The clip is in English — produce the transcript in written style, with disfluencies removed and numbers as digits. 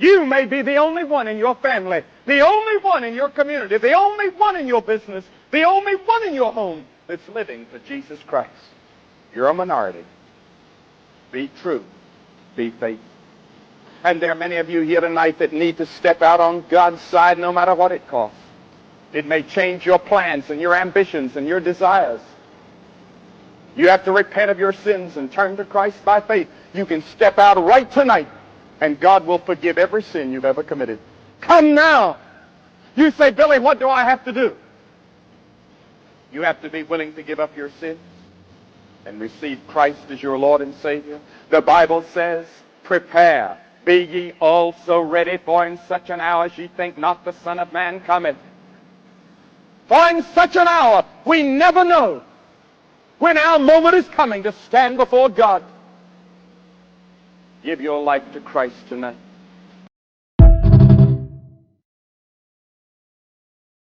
You may be the only one in your family, the only one in your community, the only one in your business, the only one in your home that's living for Jesus Christ. You're a minority. Be true. Be faithful. And there are many of you here tonight that need to step out on God's side no matter what it costs. It may change your plans and your ambitions and your desires. You have to repent of your sins and turn to Christ by faith. You can step out right tonight, and God will forgive every sin you've ever committed. Come now. You say, Billy, what do I have to do? You have to be willing to give up your sins and receive Christ as your Lord and Savior. The Bible says, prepare. Be ye also ready, for in such an hour as ye think not the Son of Man cometh. For in such an hour, we never know when our moment is coming to stand before God. Give your life to Christ tonight.